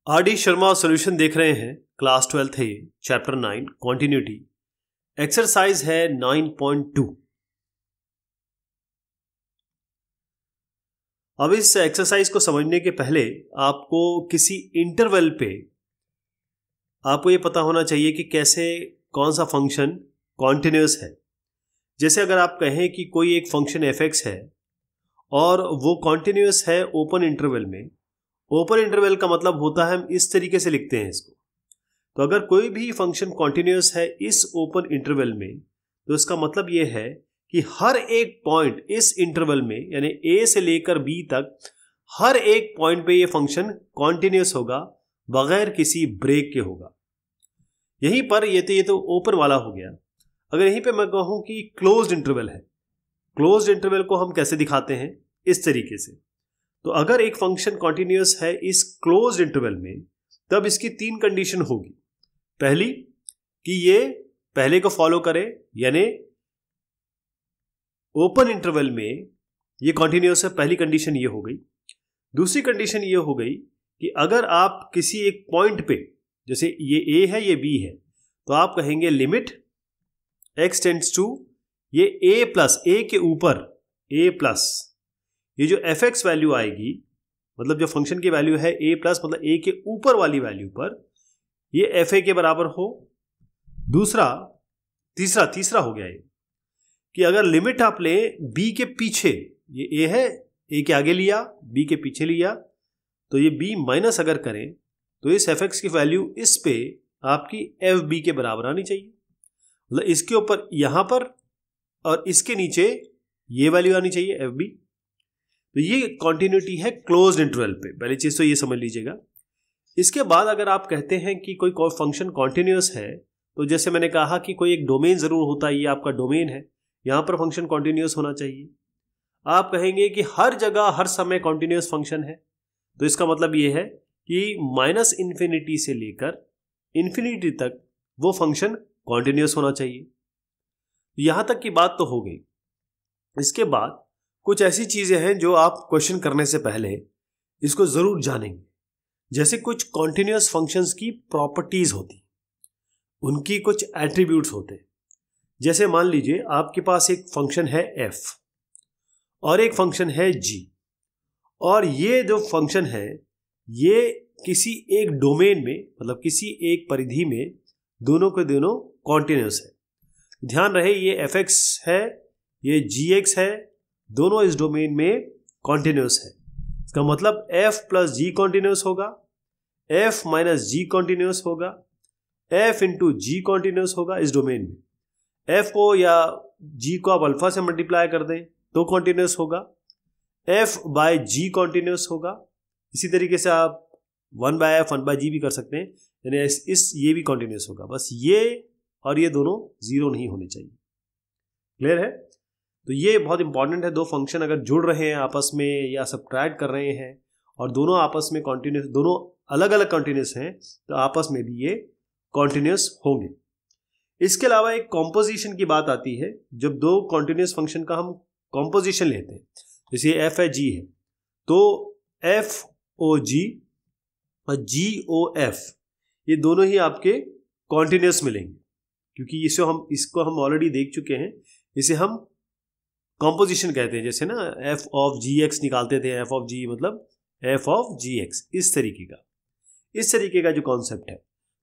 R D Sharma solution देख रहे हैं। क्लास 12th है ये, चैप्टर 9 कॉन्टिन्यूटी। एक्सरसाइज है 9.2। अब इस एक्सरसाइज को समझने के पहले आपको किसी इंटरवल पे आपको ये पता होना चाहिए कि कैसे कौन सा फंक्शन कॉन्टिन्यूस है। जैसे अगर आप कहें कि कोई एक फंक्शन एफ है और वो कॉन्टिन्यूस है ओपन इंटरवल में। ओपन इंटरवल का मतलब होता है हम इस तरीके से लिखते हैं इसको। तो अगर कोई भी फंक्शन कॉन्टिन्यूस है इस ओपन इंटरवल में तो इसका मतलब ये है कि हर एक पॉइंट इस इंटरवल में यानी ए से लेकर बी तक हर एक पॉइंट पे ये फंक्शन कॉन्टिन्यूस होगा बगैर किसी ब्रेक के होगा। यहीं पर ये तो ओपन वाला हो गया। अगर यहीं पे मैं कहूं कि क्लोज्ड इंटरवल है, क्लोज्ड इंटरवल को हम कैसे दिखाते हैं इस तरीके से। तो अगर एक फंक्शन कॉन्टिन्यूस है इस क्लोज्ड इंटरवल में तब इसकी तीन कंडीशन होगी। पहली कि ये पहले को फॉलो करे यानी ओपन इंटरवल में ये कॉन्टिन्यूस है, पहली कंडीशन ये हो गई। दूसरी कंडीशन ये हो गई कि अगर आप किसी एक पॉइंट पे, जैसे ये ए है ये बी है, तो आप कहेंगे लिमिट x टेंड्स टू ये a प्लस, ए के ऊपर a प्लस, ये जो fx वैल्यू आएगी मतलब जो फंक्शन की वैल्यू है a प्लस मतलब a के ऊपर वाली वैल्यू पर ये fa के बराबर हो। दूसरा तीसरा हो गया ये कि अगर लिमिट आप ले b के पीछे, ये a है, a के आगे लिया b के पीछे लिया, तो ये b माइनस अगर करें तो इस fx की वैल्यू इस पे आपकी fb के बराबर आनी चाहिए। मतलब इसके ऊपर यहां पर और इसके नीचे ये वैल्यू आनी चाहिए fb। तो ये कॉन्टिन्यूटी है क्लोज्ड इंटरवल पे, पहली चीज तो ये समझ लीजिएगा। इसके बाद अगर आप कहते हैं कि कोई फंक्शन कॉन्टिन्यूस है तो जैसे मैंने कहा कि कोई एक डोमेन जरूर होता है, ये आपका डोमेन है, यहां पर फंक्शन कॉन्टिन्यूस होना चाहिए। आप कहेंगे कि हर जगह हर समय कॉन्टिन्यूस फंक्शन है, तो इसका मतलब ये है कि माइनस इन्फिनिटी से लेकर इन्फिनिटी तक वो फंक्शन कॉन्टिन्यूस होना चाहिए। यहां तक की बात तो हो गई। इसके बाद कुछ ऐसी चीजें हैं जो आप क्वेश्चन करने से पहले इसको जरूर जानेंगे। जैसे कुछ कॉन्टिन्यूस फंक्शंस की प्रॉपर्टीज होती, उनकी कुछ एट्रीब्यूट्स होते हैं। जैसे मान लीजिए आपके पास एक फंक्शन है f और एक फंक्शन है g, और ये जो फंक्शन है ये किसी एक डोमेन में मतलब किसी एक परिधि में दोनों के दोनों कॉन्टिन्यूस है। ध्यान रहे ये fx है ये gx है, दोनों इस डोमेन में कॉन्टिन्यूस है। इसका मतलब f प्लस जी कॉन्टिन्यूस होगा, f माइनस जी कॉन्टिन्यूस होगा, f इंटू जी कॉन्टिन्यूस होगा इस डोमेन में। f को या g को आप अल्फा से मल्टीप्लाई कर दें तो कॉन्टिन्यूस होगा, f बाय g कॉन्टिन्यूस होगा। इसी तरीके से आप 1 बाय f 1 बाय g भी कर सकते हैं, यानी इस ये भी कॉन्टिन्यूस होगा। बस ये और ये दोनों जीरो नहीं होने चाहिए। क्लियर है? तो ये बहुत इंपॉर्टेंट है। दो फंक्शन अगर जुड़ रहे हैं आपस में या सब्ट्रैक्ट कर रहे हैं और दोनों आपस में कॉन्टिन्यूस, दोनों अलग अलग कॉन्टिन्यूस हैं, तो आपस में भी ये कॉन्टिन्यूस होंगे। इसके अलावा एक कॉम्पोजिशन की बात आती है। जब दो कॉन्टिन्यूस फंक्शन का हम कॉम्पोजिशन लेते हैं, जैसे एफ है जी है, तो एफ ओ जी और जी ओ एफ ये दोनों ही आपके कॉन्टिन्यूस मिलेंगे, क्योंकि इसको हम ऑलरेडी देख चुके हैं। इसे हम कॉम्पोजिशन कहते हैं। जैसे ना एफ ऑफ जी एक्स निकालते थे, एफ ऑफ जी मतलब एफ ऑफ जी एक्स, इस तरीके का जो कॉन्सेप्ट है,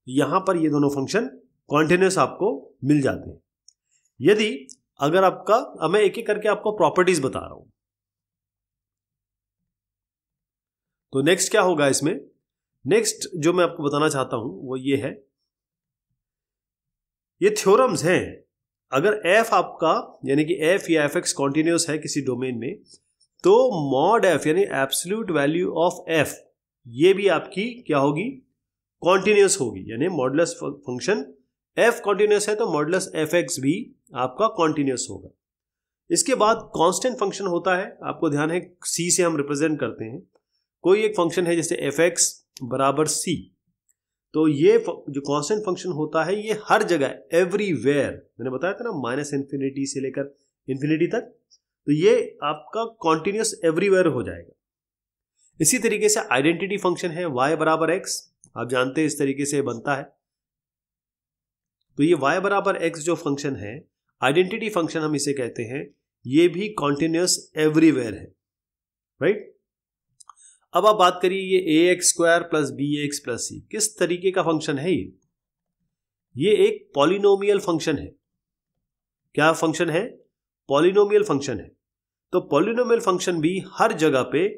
यहां पर ये दोनों फंक्शन कॉन्टिन्यूस आपको मिल जाते हैं। यदि अगर आपका, अब मैं एक एक करके आपको प्रॉपर्टीज बता रहा हूं। तो नेक्स्ट क्या होगा इसमें, नेक्स्ट जो मैं आपको बताना चाहता हूं वो ये है, ये थ्योरम्स हैं। अगर f आपका यानी कि f या fx कॉन्टिन्यूस है किसी डोमेन में, तो मॉड f यानी एब्सोल्यूट वैल्यू ऑफ f ये भी आपकी क्या होगी, कॉन्टिन्यूस होगी। यानी मॉडुलस फंक्शन f कॉन्टिन्यूस है तो मॉडुलस fx भी आपका कॉन्टिन्यूस होगा। इसके बाद कांस्टेंट फंक्शन होता है, आपको ध्यान है c से हम रिप्रेजेंट करते हैं। कोई एक फंक्शन है जैसे fx बराबर c, तो ये जो कांस्टेंट फंक्शन होता है ये हर जगह एवरीवेयर, मैंने बताया था ना माइनस इन्फिनिटी से लेकर इन्फिनिटी तक, तो ये आपका कॉन्टिन्यूस एवरीवेयर हो जाएगा। इसी तरीके से आइडेंटिटी फंक्शन है y बराबर x, आप जानते हैं इस तरीके से बनता है। तो ये y बराबर x जो फंक्शन है, आइडेंटिटी फंक्शन हम इसे कहते हैं, ये भी कॉन्टिन्यूस एवरीवेयर है, राइट। अब आप बात करिए ये ax square plus bx plus c किस तरीके का फंक्शन है। ये एक पॉलिनोमियल फंक्शन है। क्या फंक्शन है? पॉलिनोमियल फंक्शन है। तो पॉलिनोमियल फंक्शन भी हर जगह पे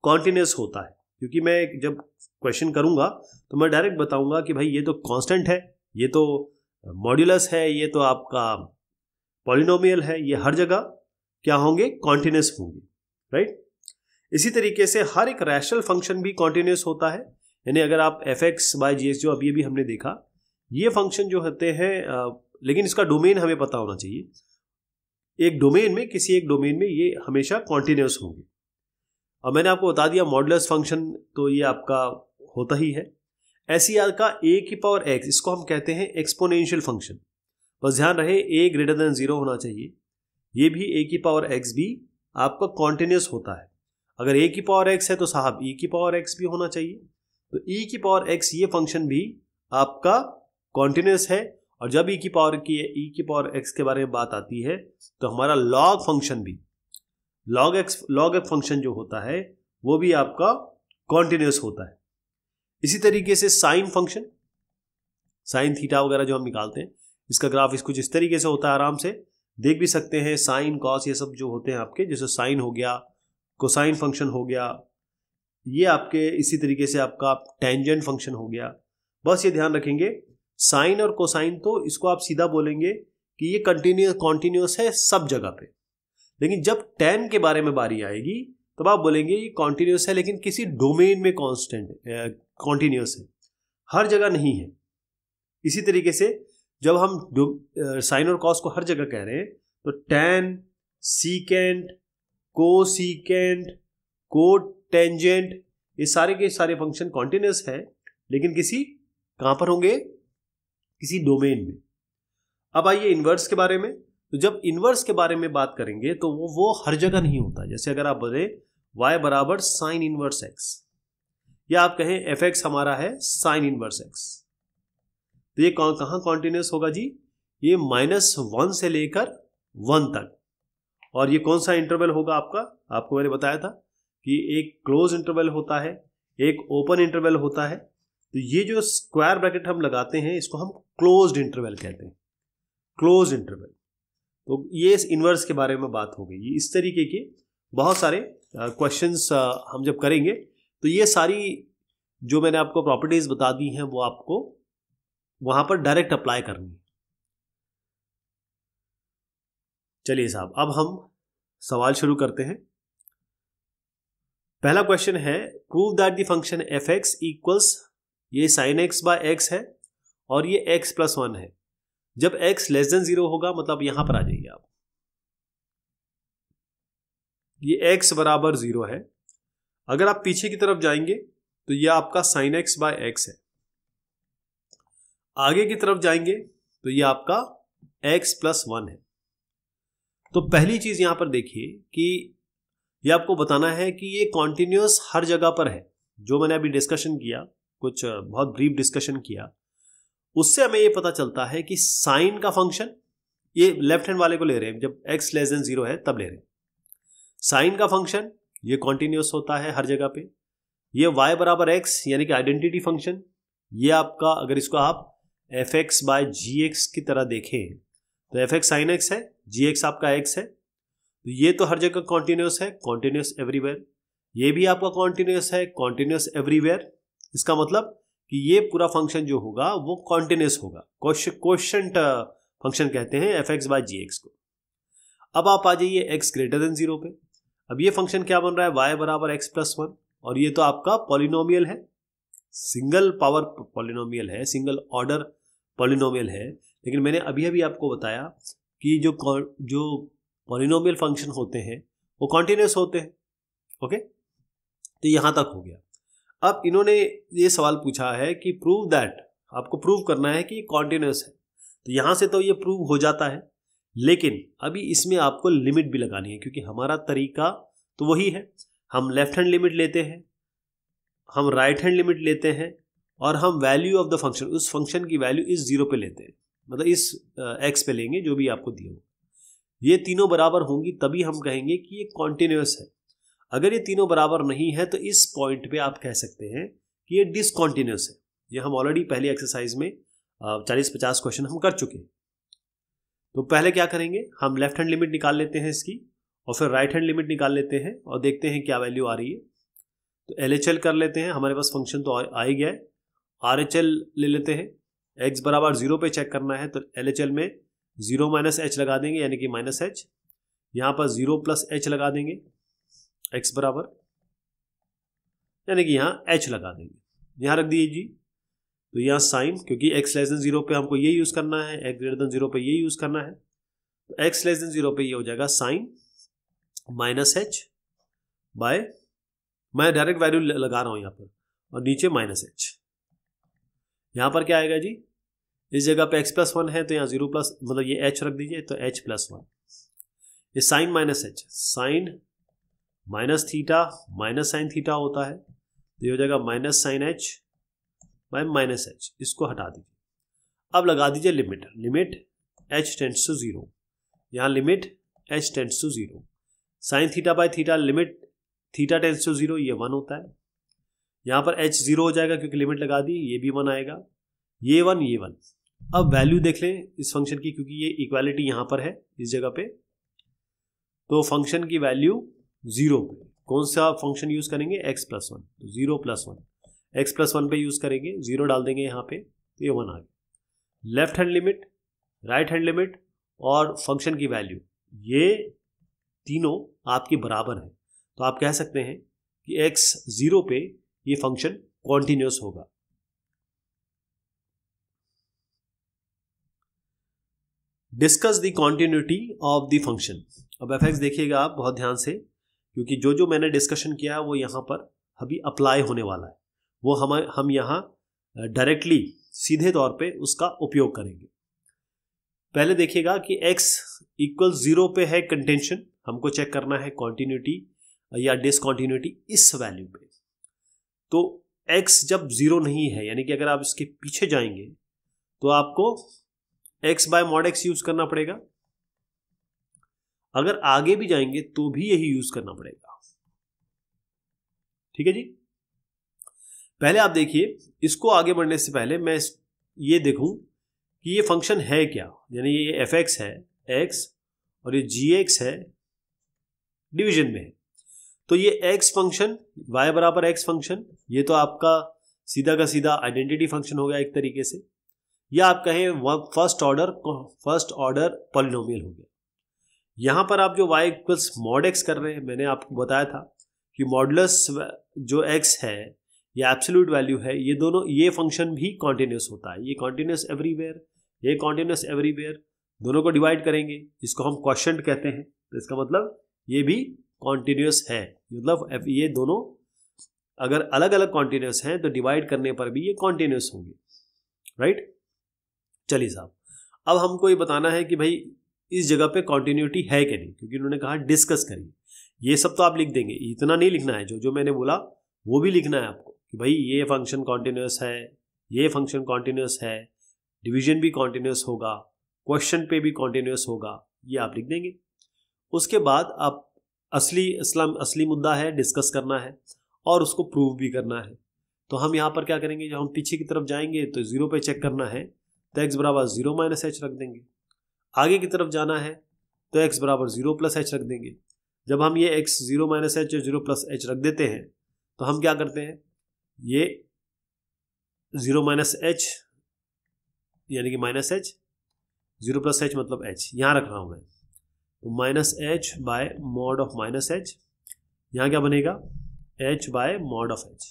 कॉन्टिन्यूस होता है, क्योंकि मैं जब क्वेश्चन करूंगा तो मैं डायरेक्ट बताऊंगा कि भाई ये तो कांस्टेंट है, ये तो मॉड्यूलस है, ये तो आपका पॉलिनोमियल है, ये हर जगह क्या होंगे? कॉन्टिन्यूस होंगे, राइट। इसी तरीके से हर एक रैशनल फंक्शन भी कॉन्टिन्यूस होता है। यानी अगर आप fx बाय gx जो अभी हमने देखा, ये फंक्शन जो होते हैं, लेकिन इसका डोमेन हमें पता होना चाहिए। एक डोमेन में, किसी एक डोमेन में ये हमेशा कॉन्टिन्यूस होंगे। अब मैंने आपको बता दिया मॉडुलस फंक्शन तो ये आपका होता ही है। SCR का a की पावर x, इसको हम कहते हैं एक्सपोनेंशियल फंक्शन। बस ध्यान रहे a ग्रेटर देन 0 होना चाहिए। ये भी a की पावर x भी आपका कॉन्टिन्यूस होता है। अगर a की पावर x है तो साहब e की पावर x भी होना चाहिए। तो e की पावर x ये फंक्शन भी आपका कॉन्टिन्यूस है। और जब e की पावर x के बारे में बात आती है तो हमारा लॉग फंक्शन भी, लॉग एक्स फंक्शन जो होता है वो भी आपका कॉन्टिन्यूस होता है। इसी तरीके से साइन फंक्शन, साइन थीटा वगैरह जो हम निकालते हैं, इसका ग्राफ इस कुछ इस तरीके से होता है, आराम से देख भी सकते हैं। साइन कॉस ये सब जो होते हैं आपके, जैसे साइन हो गया, कोसाइन फंक्शन हो गया, ये आपके इसी तरीके से आपका टेंजेंट फंक्शन हो गया। बस ये ध्यान रखेंगे, साइन और कोसाइन तो इसको आप सीधा बोलेंगे कि ये कॉन्टिन्यूस है सब जगह पे। लेकिन जब टेन के बारे में बारी आएगी तब आप बोलेंगे ये कॉन्टिन्यूस है लेकिन किसी डोमेन में कॉन्टिन्यूस है, हर जगह नहीं है। इसी तरीके से जब हम साइन और कॉस को हर जगह कह रहे हैं तो टेन, सीकेंट, कोसीकेंट, कोटेंजेंट, ये सारे के सारे फंक्शन कॉन्टिन्यूस है, लेकिन कहां पर होंगे? किसी डोमेन में। अब आइए इनवर्स के बारे में। तो जब इनवर्स के बारे में बात करेंगे तो वो हर जगह नहीं होता। जैसे अगर आप बोले y बराबर साइन इनवर्स x, या आप कहें fx हमारा है साइन इनवर्स x, तो ये कहां कॉन्टिन्यूस होगा जी? ये -1 से लेकर 1 तक। और ये कौन सा इंटरवल होगा आपका? आपको मैंने बताया था कि एक क्लोज इंटरवल होता है, एक ओपन इंटरवल होता है। तो ये जो स्क्वायर ब्रैकेट हम लगाते हैं इसको हम क्लोज्ड इंटरवल कहते हैं, क्लोज इंटरवल। तो ये इस इनवर्स के बारे में बात हो गई। इस तरीके के बहुत सारे क्वेश्चंस हम जब करेंगे तो ये सारी जो मैंने आपको प्रॉपर्टीज बता दी हैं वो आपको वहां पर डायरेक्ट अप्लाई करनी है। चलिए साहब, अब हम सवाल शुरू करते हैं। पहला क्वेश्चन है, prove that the function fx equals, ये sin x बाय x है और ये x प्लस 1 है। जब x लेस देन 0 होगा, मतलब यहां पर आ जाइए आप, ये x बराबर 0 है। अगर आप पीछे की तरफ जाएंगे तो ये आपका sin x बाय x है। आगे की तरफ जाएंगे तो ये आपका x प्लस 1 है। तो पहली चीज यहां पर देखिए कि ये आपको बताना है कि ये कॉन्टिन्यूस हर जगह पर है। जो मैंने अभी डिस्कशन किया, कुछ बहुत ब्रीफ डिस्कशन किया, उससे हमें ये पता चलता है कि साइन का फंक्शन, ये लेफ्ट हैंड वाले को ले रहे हैं, जब x लेस देन 0 है तब ले रहे हैं। साइन का फंक्शन ये कॉन्टिन्यूस होता है हर जगह पे। ये y बराबर x यानी कि आइडेंटिटी फंक्शन, ये आपका, अगर इसको आप fx बाय gx की तरह देखें तो fx sin x है, gx आपका x है। तो ये तो हर जगह कॉन्टिन्यूस है, कॉन्टिन्यूस एवरीवेयर। ये भी आपका कॉन्टिन्यूस है, कॉन्टिन्यूस एवरीवेयर। इसका मतलब कि ये पूरा फंक्शन जो होगा वो कॉन्टिन्यूस होगा। क्वोशिएंट फंक्शन कहते हैं fx बाय gx को। अब आप आ जाइए x ग्रेटर देन 0 पे। अब ये फंक्शन क्या बन रहा है? y बराबर x प्लस 1, और ये तो आपका पॉलिनोमियल है, सिंगल पावर पॉलिनोमियल है, सिंगल ऑर्डर पॉलिनोमियल है। लेकिन मैंने अभी अभी आपको बताया कि जो पॉलिनोमियल फंक्शन होते हैं वो कॉन्टिन्यूस होते हैं। ओके, तो यहां तक हो गया। अब इन्होंने ये सवाल पूछा है कि प्रूव दैट, आपको प्रूव करना है कि कॉन्टिन्यूस है। तो यहां से तो ये प्रूव हो जाता है, लेकिन अभी इसमें आपको लिमिट भी लगानी है, क्योंकि हमारा तरीका तो वही है। हम लेफ्ट हैंड लिमिट लेते हैं, हम राइट हैंड लिमिट लेते हैं, और हम वैल्यू ऑफ द फंक्शन, उस फंक्शन की वैल्यू इस 0 पे लेते हैं, मतलब इस x पे लेंगे जो भी आपको दिया हो, ये तीनों बराबर होंगी तभी हम कहेंगे कि ये कॉन्टिन्यूस है। अगर ये तीनों बराबर नहीं है तो इस पॉइंट पे आप कह सकते हैं कि ये डिसकॉन्टिन्यूस है। ये हम ऑलरेडी पहली एक्सरसाइज में 40-50 क्वेश्चन हम कर चुके हैं। तो पहले क्या करेंगे, हम लेफ्ट हैंड लिमिट निकाल लेते हैं इसकी और फिर राइट हैंड लिमिट निकाल लेते हैं और देखते हैं क्या वैल्यू आ रही है। तो LHL कर लेते हैं, हमारे पास फंक्शन तो आ ही गया है। RHL ले लेते हैं, x बराबर 0 पे चेक करना है तो LHL में 0 माइनस h लगा देंगे यानी कि माइनस h, यहाँ पर 0 प्लस h लगा देंगे x बराबर, यानी कि यहाँ h लगा देंगे, यहाँ रख दिए जी। तो यहाँ साइन, क्योंकि x लेस देन 0 पे हमको ये यूज़ करना है, x ग्रेटर देन 0 पे ये यूज़ करना है, तो x लेस देन 0 पे ये हो जाएगा साइन माइनस h बाय, मैं डायरेक्ट वैल्यू लगा रहा हूँ यहाँ पर, और नीचे माइनस h। यहाँ पर क्या आएगा जी, इस जगह पे x प्लस 1 है तो यहाँ 0 प्लस, मतलब ये h रख दीजिए तो h प्लस 1। ये sine minus h, sine minus theta minus sine theta होता है, तो ये हो जाएगा minus sine h by minus h, इसको हटा दीजिए। अब लगा दीजिए limit, limit h tends to 0, यहाँ limit h tends to 0, sine theta by theta limit theta tends to 0, ये 1 होता है। यहाँ पर h 0 हो जाएगा क्योंकि लिमिट लगा दी, ये भी 1 आएगा, ये 1 ये 1। अब वैल्यू देख लें इस फंक्शन की, क्योंकि ये इक्वालिटी यहाँ पर है इस जगह पे, तो फंक्शन की वैल्यू 0 पे कौन सा फंक्शन यूज़ करेंगे, x प्लस 1, तो 0 प्लस 1, x प्लस 1 पे यूज़ करेंगे, 0 डाल देंगे यहाँ पे तो ये 1 आ गया। Left hand limit, right hand limit और फंक्शन की वैल्यू, ये तीनों आपके बराबर हैं, तो आप कह सकते हैं कि x 0 पे ये फंक्शन कॉन्टिन्यूस होगा। Discuss the continuity of the function. अब fx देखिएगा आप बहुत ध्यान से, क्योंकि जो जो मैंने डिस्कशन किया है वो यहाँ पर अभी अप्लाई होने वाला है, वो हम यहाँ डायरेक्टली सीधे तौर पे उसका उपयोग करेंगे। पहले देखिएगा कि x इक्वल 0 पे है कंटेंशन, हमको चेक करना है कॉन्टिन्यूटी या डिसकॉन्टिन्यूटी इस वैल्यू पे। तो x जब 0 नहीं है, यानी कि अगर आप इसके पीछे जाएंगे तो आपको x bye mod x use करना पड़ेगा, अगर आगे भी जाएंगे तो भी यही यूज करना पड़ेगा। ठीक है जी। पहले आप देखिए, इसको आगे बढ़ने से पहले मैं ये देखूं कि ये फंक्शन है क्या, यानी ये fx है x और ये gx है डिवीजन में है, तो ये x फंक्शन y बराबर x फंक्शन, ये तो आपका सीधा का सीधा आइडेंटिटी फंक्शन हो गया एक तरीके से, या आप कहें फर्स्ट ऑर्डर पॉलिनोमियल हो गया। यहाँ पर आप जो y इक्वल्स मॉड x कर रहे हैं, मैंने आपको बताया था कि मॉडुलस जो x है ये एब्सोल्यूट वैल्यू है, ये दोनों, ये फंक्शन भी कॉन्टिन्यूस होता है, ये कॉन्टिन्यूस एवरीवेयर, ये कॉन्टिन्यूस एवरीवेयर, दोनों को डिवाइड करेंगे, इसको हम क्वोशिएंट कहते हैं, तो इसका मतलब ये भी कॉन्टिन्यूस है, मतलब ये दोनों अगर अलग अलग कॉन्टिन्यूस हैं तो डिवाइड करने पर भी ये कॉन्टिन्यूस होंगे, राइट। चलिए साहब, अब हमको ये बताना है कि भाई इस जगह पे कॉन्टिन्यूटी है कि नहीं, क्योंकि उन्होंने कहा डिस्कस करिए। ये सब तो आप लिख देंगे, इतना नहीं लिखना है, जो जो मैंने बोला वो भी लिखना है आपको कि भाई ये फंक्शन कॉन्टिन्यूस है, ये फंक्शन कॉन्टिन्यूस है, डिवीजन भी कॉन्टिन्यूस होगा, क्वेश्चन पे भी कॉन्टिन्यूस होगा, ये आप लिख देंगे। उसके बाद आप असली मुद्दा है डिस्कस करना है और उसको प्रूव भी करना है। तो हम यहाँ पर क्या करेंगे, जब हम पीछे की तरफ जाएंगे तो 0 पे चेक करना है तो x बराबर 0 माइनस h रख देंगे, आगे की तरफ जाना है तो x बराबर 0 प्लस h रख देंगे। जब हम ये x 0 माइनस h और 0 प्लस h रख देते हैं तो हम क्या करते हैं, ये 0 माइनस h यानी कि माइनस h, 0 प्लस h मतलब h यहाँ रख रहा हूँ मैं, तो minus h bye mod of minus h, यहाँ क्या बनेगा h bye mod of h।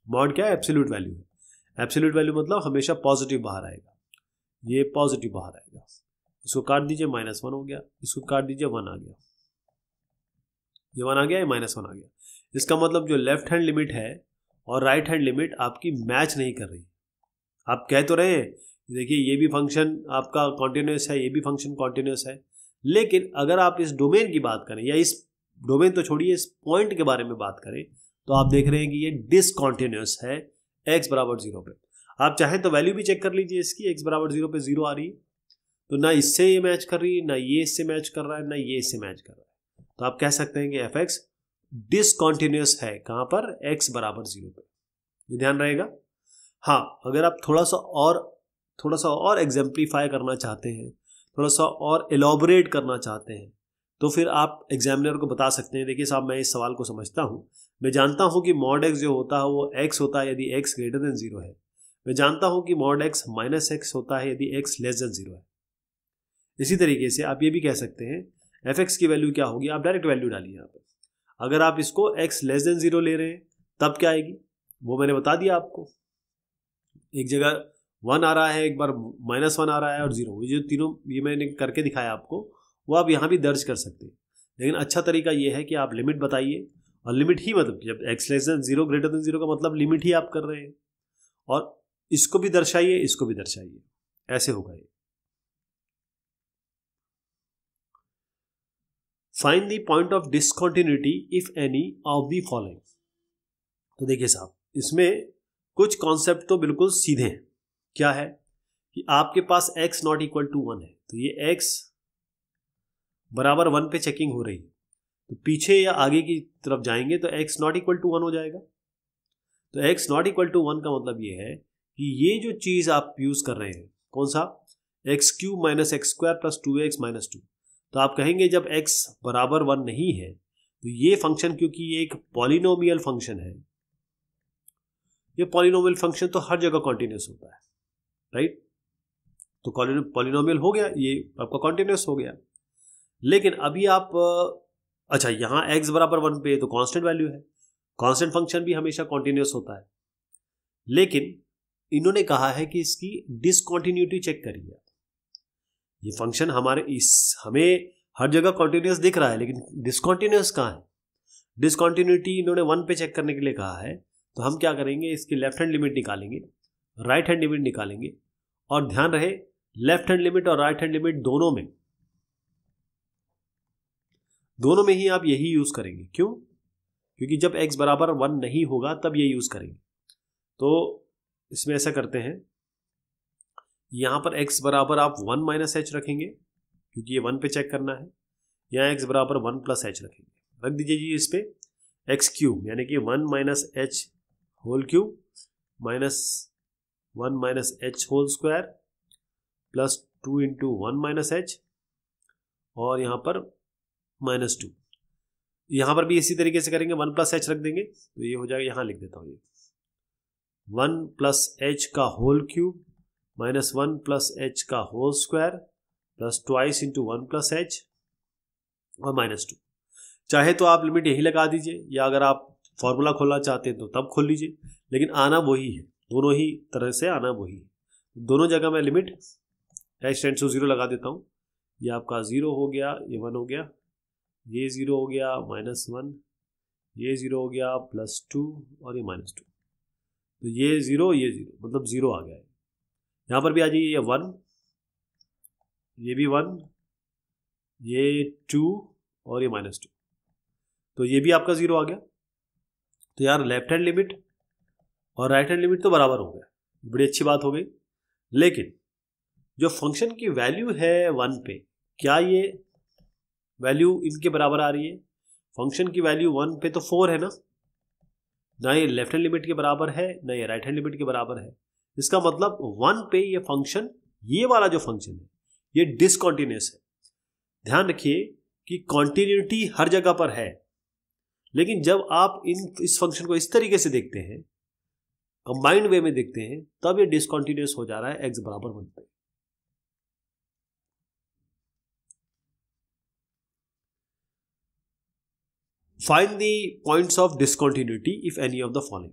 Mod क्या है, एब्सोल्यूट वैल्यू है, एब्सोल्यूट वैल्यू मतलब हमेशा पॉजिटिव बाहर आएगा, ये पॉजिटिव बाहर आएगा, इसको काट दीजिए -1 हो गया, इसको काट दीजिए 1 आ गया, ये 1 आ गया, ये -1 आ गया। इसका मतलब जो लेफ्ट हैंड लिमिट है और राइट हैंड लिमिट आपकी मैच नहीं कर रही। आप कह तो रहे हैं देखिए ये भी फंक्शन आपका कॉन्टिन्यूस है, ये भी फंक्शन कॉन्टिन्यूस है, लेकिन अगर आप इस डोमेन की बात करें, या इस डोमेन तो छोड़िए, इस पॉइंट के बारे में बात करें, तो आप देख रहे हैं कि ये डिसकॉन्टिन्यूस है, x बराबर 0 पे। आप चाहें तो वैल्यू भी चेक कर लीजिए इसकी, x बराबर 0 पे 0 आ रही है, तो ना इससे ये मैच कर रही है, ना ये इससे मैच कर रहा है, ना ये इससे मैच कर रहा है। तो आप कह सकते हैं कि fx डिसकॉन्टिन्यूस है, कहाँ पर, x बराबर 0 पे। ये ध्यान रहेगा। हाँ, अगर आप थोड़ा सा और एग्जाम्प्लीफाई करना चाहते हैं, थोड़ा सा और एलॉबरेट करना चाहते हैं, तो फिर आप एग्जामिनर को बता सकते हैं, देखिए साहब मैं इस सवाल को समझता हूँ, मैं जानता हूँ कि मॉड x जो होता है वो x होता है यदि x ग्रेटर देन 0 है, मैं जानता हूँ कि मॉड x माइनस x होता है यदि x लेस देन 0 है। इसी तरीके से आप ये भी कह सकते हैं fx की वैल्यू क्या होगी, आप डायरेक्ट वैल्यू डालिए यहाँ पर। अगर आप इसको x लेस देन 0 ले रहे हैं तब क्या आएगी, वो मैंने बता दिया आपको। एक जगह 1 आ रहा है, एक बार -1 आ रहा है और 0, ये जो तीनों ये मैंने करके दिखाया आपको, वो आप यहाँ भी दर्ज कर सकते हैं। लेकिन अच्छा तरीका ये है कि आप लिमिट बताइए, और लिमिट ही मतलब जब x less than 0 greater than 0 का मतलब लिमिट ही आप कर रहे हैं, और इसको भी दर्शाइए, इसको भी दर्शाइए, ऐसे होगा ये। Find the point of discontinuity if any of the following. तो देखिए साहब, इसमें कुछ कॉन्सेप्ट तो बिल्कुल सीधे हैं। क्या है कि आपके पास x नॉट इक्वल टू 1 है, तो ये x बराबर 1 पे चेकिंग हो रही है, तो पीछे या आगे की तरफ जाएंगे तो x नॉट इक्वल टू 1 हो जाएगा। तो x नॉट इक्वल टू 1 का मतलब ये है कि ये जो चीज आप यूज कर रहे हैं, कौन सा, x³ minus x square plus 2x minus 2, तो आप कहेंगे जब x बराबर 1 नहीं है तो ये फंक्शन, क्योंकि ये एक पॉलिनोमियल फंक्शन है, ये पॉलिनोमियल फंक्शन तो हर जगह कॉन्टिन्यूस होता है, राइट। तो पॉलिनोमियल हो गया, ये आपका कॉन्टिन्यूस हो गया। लेकिन अभी आप अच्छा, यहाँ x बराबर 1 पे तो कांस्टेंट वैल्यू है, कांस्टेंट फंक्शन भी हमेशा कॉन्टिन्यूस होता है। लेकिन इन्होंने कहा है कि इसकी डिसकंटिन्यूटी चेक करिए। ये फंक्शन हमें हर जगह कॉन्टिन्यूस दिख रहा है, लेकिन डिसकंटिन्यूस कहाँ है। डिसकंटिन्यूटी इन्होंने 1 पे चेक करने के लिए कहा है, तो हम क्या करेंगे, इसकी लेफ्ट हैंड लिमिट निकालेंगे, राइट हैंड लिमिट निकालेंगे, और ध्यान रहे लेफ्ट हैंड लिमिट और राइट हैंड लिमिट दोनों में ही आप यही यूज करेंगे। क्यों, क्योंकि जब x बराबर 1 नहीं होगा तब ये यूज करेंगे। तो इसमें ऐसा करते हैं, यहां पर x बराबर आप 1 माइनस एच रखेंगे, क्योंकि ये 1 पे चेक करना है। यहाँ x बराबर 1 प्लस एच रखेंगे, रख दीजिए जी इस पे x³ यानी कि 1 minus H whole cube minus 1 minus H whole square plus 2 into 1 minus H, और यहाँ पर -2। यहाँ पर भी इसी तरीके से करेंगे, 1 प्लस एच रख देंगे, तो ये हो जाएगा, यहाँ लिख देता हूँ ये 1 प्लस एच का whole cube minus 1 plus H का whole square plus twice into 1 plus H और -2। चाहे तो आप लिमिट यही लगा दीजिए, या अगर आप फॉर्मूला खोलना चाहते हैं तो तब खोल लीजिए, लेकिन आना वही है, दोनों ही तरह से आना वही है। दोनों जगह मैं लिमिट h टेंड्स टू 0 लगा देता हूँ। ये आपका 0 हो गया, ये 1 हो गया, ये 0 हो गया -1, ये 0 हो गया +2 और ये -2, तो ये 0 ये 0 मतलब 0 आ गया है। यहाँ पर भी आ जाइए, ये 1, ये भी 1, ये 2 और ये -2, तो ये भी आपका 0 आ गया। तो यार लेफ्ट हैंड लिमिट और राइट हैंड लिमिट तो बराबर हो गया, बड़ी अच्छी बात हो गई। लेकिन जो फंक्शन की वैल्यू है 1 पे, क्या ये वैल्यू इनके बराबर आ रही है? फंक्शन की वैल्यू 1 पे तो 4 है ना ये लेफ्ट हैंड लिमिट के बराबर है ना ये राइट हैंड लिमिट के बराबर है। इसका मतलब 1 पे ये फंक्शन, ये वाला जो फंक्शन है ये डिसकंटिन्यूअस है। ध्यान रखिए कि कॉन्टिन्यूटी हर जगह पर है, लेकिन जब आप इस फंक्शन को इस तरीके से देखते हैं, कंबाइंड वे में देखते हैं, तब ये डिसकंटिन्यूअस हो जा रहा है x बराबर 1 पे। Find the points of discontinuity if any of the following.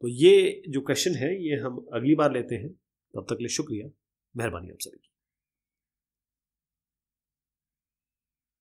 तो ये जो क्वेश्चन है ये हम अगली बार लेते हैं। तब तक के लिए शुक्रिया, मेहरबानी आप सभी की।